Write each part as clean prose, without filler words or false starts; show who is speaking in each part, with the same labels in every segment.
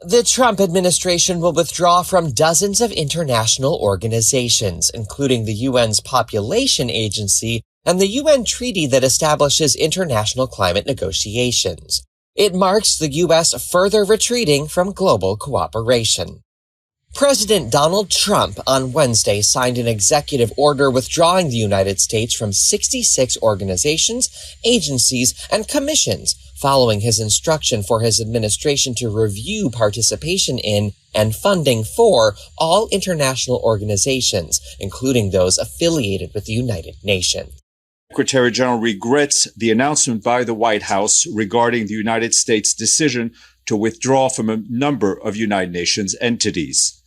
Speaker 1: The Trump administration will withdraw from dozens of international organizations, including the UN's Population Agency and the UN treaty that establishes international climate negotiations. It marks the U.S. further retreating from global cooperation. President Donald Trump on Wednesday signed an executive order withdrawing the United States from 66 organizations, agencies, and commissions, following his instruction for his administration to review participation in and funding for all international organizations, including those affiliated with the United Nations.
Speaker 2: Secretary General regrets the announcement by the White House regarding the United States' decision to withdraw from a number of United Nations entities.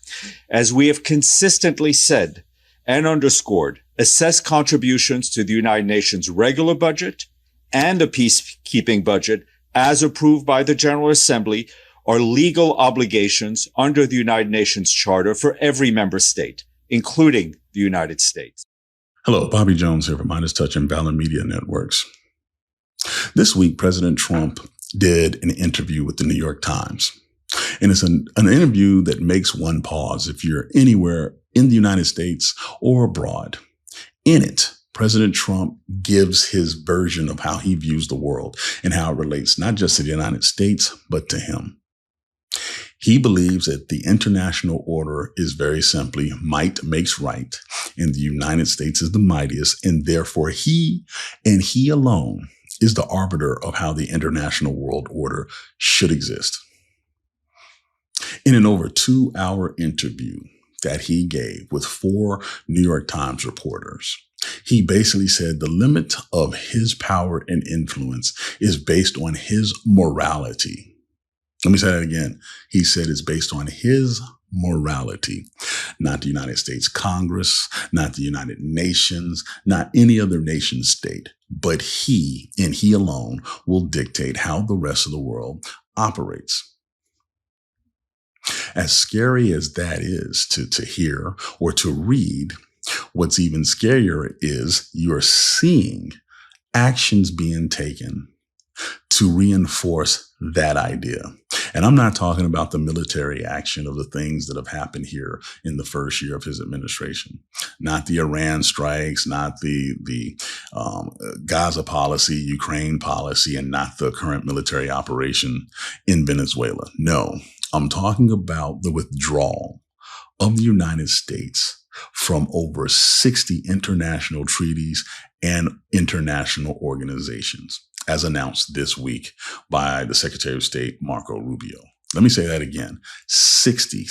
Speaker 2: As we have consistently said and underscored, assess contributions to the United Nations regular budget and the peacekeeping budget as approved by the General Assembly are legal obligations under the United Nations Charter for every member state, including the United States.
Speaker 3: Hello, Bobby Jones here from MeidasTouch and Valor Media Networks. This week, President Trump did an interview with the New York Times. And it's an interview that makes one pause if you're anywhere in the United States or abroad. In it, President Trump gives his version of how he views the world and how it relates not just to the United States, but to him. He believes that the international order is very simply might makes right, and the United States is the mightiest, and therefore he and he alone is the arbiter of how the international world order should exist. In an over 2-hour interview that he gave with 4 New York Times reporters, he basically said the limit of his power and influence is based on his morality. Let me say that again. He said it's based on his morality, not the United States Congress, not the United Nations, not any other nation state, but he and he alone will dictate how the rest of the world operates. As scary as that is to hear or to read, what's even scarier is you're seeing actions being taken to reinforce that idea. And I'm not talking about the military action of the things that have happened here in the first year of his administration, not the Iran strikes, not the Gaza policy, Ukraine policy, and not the current military operation in Venezuela. No, I'm talking about the withdrawal of the United States from over 60 international treaties and international organizations, as announced this week by the Secretary of State, Marco Rubio. Let me say that again, 60,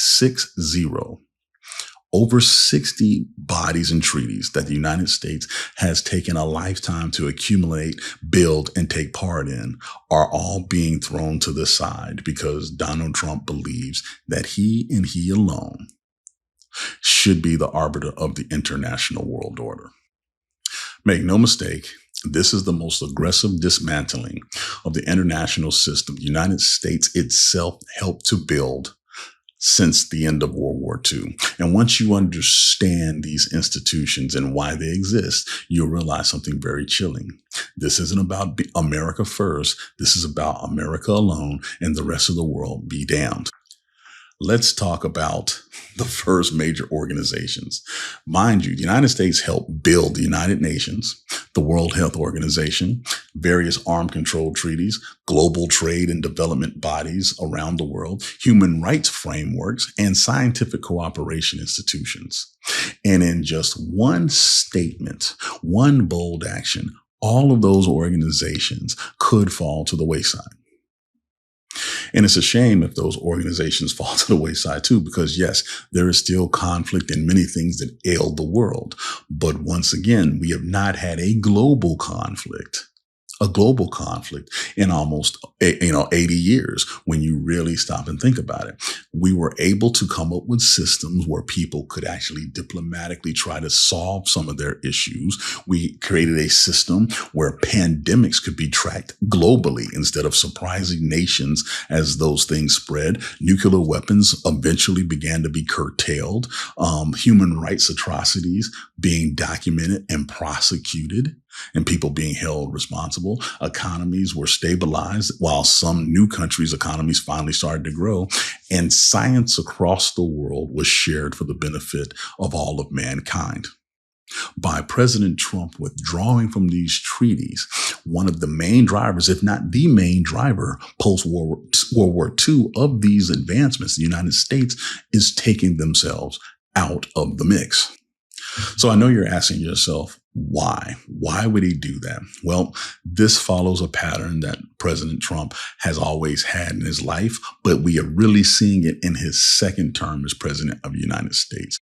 Speaker 3: over 60 bodies and treaties that the United States has taken a lifetime to accumulate, build, and take part in are all being thrown to the side because Donald Trump believes that he and he alone should be the arbiter of the international world order. Make no mistake, this is the most aggressive dismantling of the international system the United States itself helped to build since the end of World War II. And once you understand these institutions and why they exist, you'll realize something very chilling. This isn't about America first. This is about America alone, and the rest of the world be damned. Let's talk about the first major organizations. Mind you, the United States helped build the United Nations, the World Health Organization, various arms control treaties, global trade and development bodies around the world, human rights frameworks, and scientific cooperation institutions. And in just one statement, one bold action, all of those organizations could fall to the wayside. And it's a shame if those organizations fall to the wayside too, because yes, there is still conflict in many things that ail the world. But once again, we have not had a global conflict in almost 80 years. When you really stop and think about it, we were able to come up with systems where people could actually diplomatically try to solve some of their issues. We created a system where pandemics could be tracked globally instead of surprising nations as those things spread. Nuclear weapons eventually began to be curtailed. Human rights atrocities being documented and prosecuted, and people being held responsible. Economies were stabilized while some new countries' economies finally started to grow. and science across the world was shared for the benefit of all of mankind. By President Trump withdrawing from these treaties, one of the main drivers, if not the main driver, post-World War II of these advancements, the United States is taking themselves out of the mix. So I know you're asking yourself, why? Why would he do that? Well, this follows a pattern that President Trump has always had in his life, but we are really seeing it in his second term as president of the United States.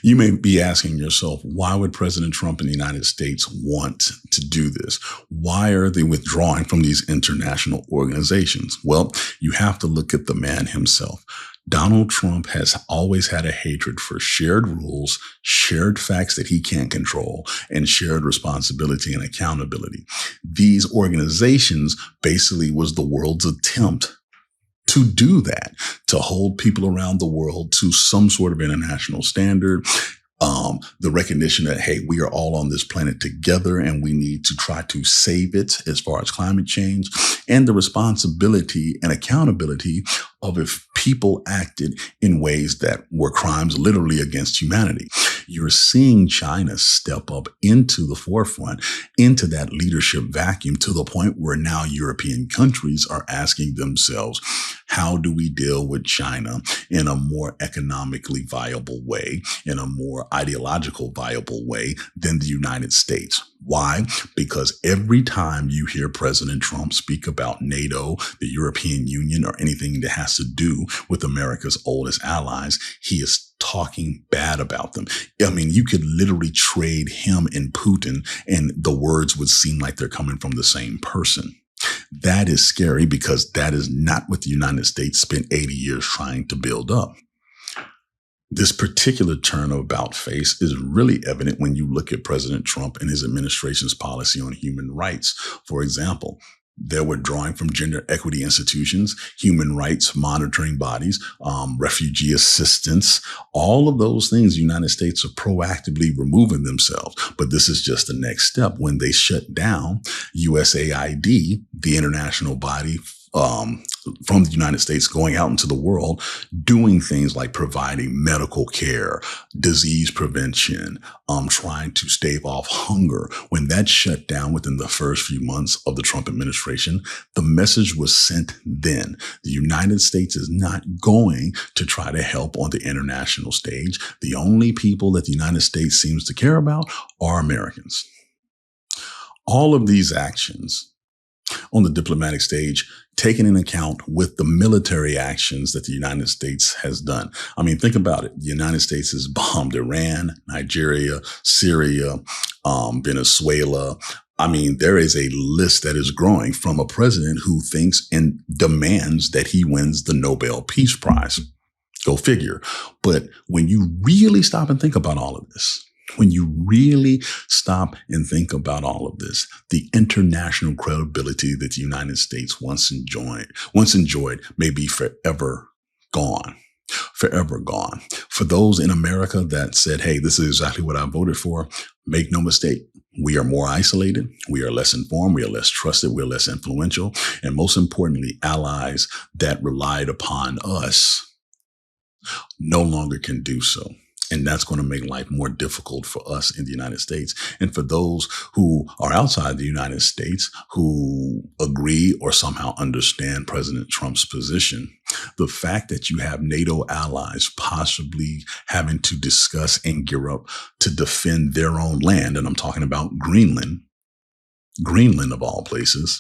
Speaker 3: You may be asking yourself, why would President Trump in the United States want to do this? Why are they withdrawing from these international organizations? Well, you have to look at the man himself. Donald Trump has always had a hatred for shared rules, shared facts that he can't control, and shared responsibility and accountability. These organizations basically was the world's attempt to do that, to hold people around the world to some sort of international standard, the recognition that, hey, we are all on this planet together and we need to try to save it as far as climate change, and the responsibility and accountability of if people acted in ways that were crimes literally against humanity. You're seeing China step up into the forefront, into that leadership vacuum, to the point where now European countries are asking themselves, how do we deal with China in a more economically viable way, in a more ideological viable way than the United States? Why? Because every time you hear President Trump speak about NATO, the European Union, or anything that has to do with America's oldest allies, he is talking bad about them. I mean, you could literally trade him and Putin, and the words would seem like they're coming from the same person. That is scary, because that is not what the United States spent 80 years trying to build up. This particular turn of about face is really evident when you look at President Trump and his administration's policy on human rights. For example, they're withdrawing from gender equity institutions, human rights monitoring bodies, refugee assistance, all of those things. The United States are proactively removing themselves. But this is just the next step when they shut down USAID, the international body from the United States going out into the world, doing things like providing medical care, disease prevention, trying to stave off hunger. When that shut down within the first few months of the Trump administration, the message was sent then. The United States is not going to try to help on the international stage. The only people that the United States seems to care about are Americans. All of these actions on the diplomatic stage, taken in account with the military actions that the United States has done. I mean, think about it. The United States has bombed Iran, Nigeria, Syria, Venezuela. I mean, there is a list that is growing from a president who thinks and demands that he wins the Nobel Peace Prize. Go figure. But when you really stop and think about all of this, when you really stop and think about all of this, the international credibility that the United States once enjoyed may be forever gone. Forever gone. For those in America that said, hey, this is exactly what I voted for, make no mistake. We are more isolated. We are less informed. We are less trusted. We're less influential. And most importantly, allies that relied upon us no longer can do so. And that's going to make life more difficult for us in the United States. And for those who are outside the United States, who agree or somehow understand President Trump's position, the fact that you have NATO allies possibly having to discuss and gear up to defend their own land, and I'm talking about Greenland of all places,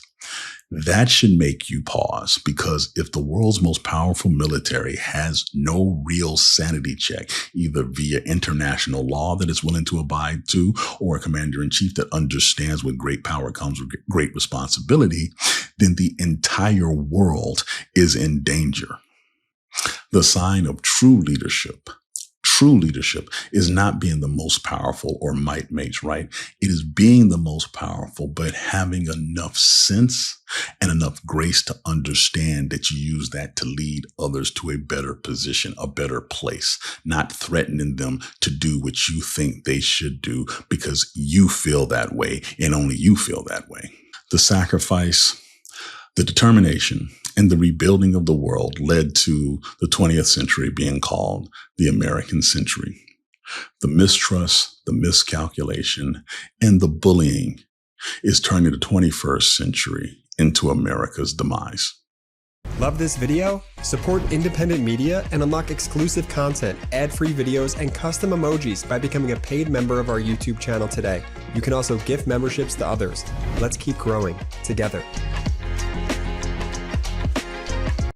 Speaker 3: that should make you pause, because if the world's most powerful military has no real sanity check, either via international law that it's willing to abide to, or a commander-in-chief that understands with great power comes with great responsibility, then the entire world is in danger. The sign of true leadership is not being the most powerful or might makes right. It is being the most powerful, but having enough sense and enough grace to understand that you use that to lead others to a better position, a better place, not threatening them to do what you think they should do because you feel that way and only you feel that way. The sacrifice, the determination, And the rebuilding of the world led to the 20th century being called the American century. The mistrust, the miscalculation, and the bullying is turning the 21st century into America's demise.
Speaker 4: Love this video? Support independent media and unlock exclusive content, ad-free videos, and custom emojis by becoming a paid member of our YouTube channel today. You can also gift memberships to others. Let's keep growing together.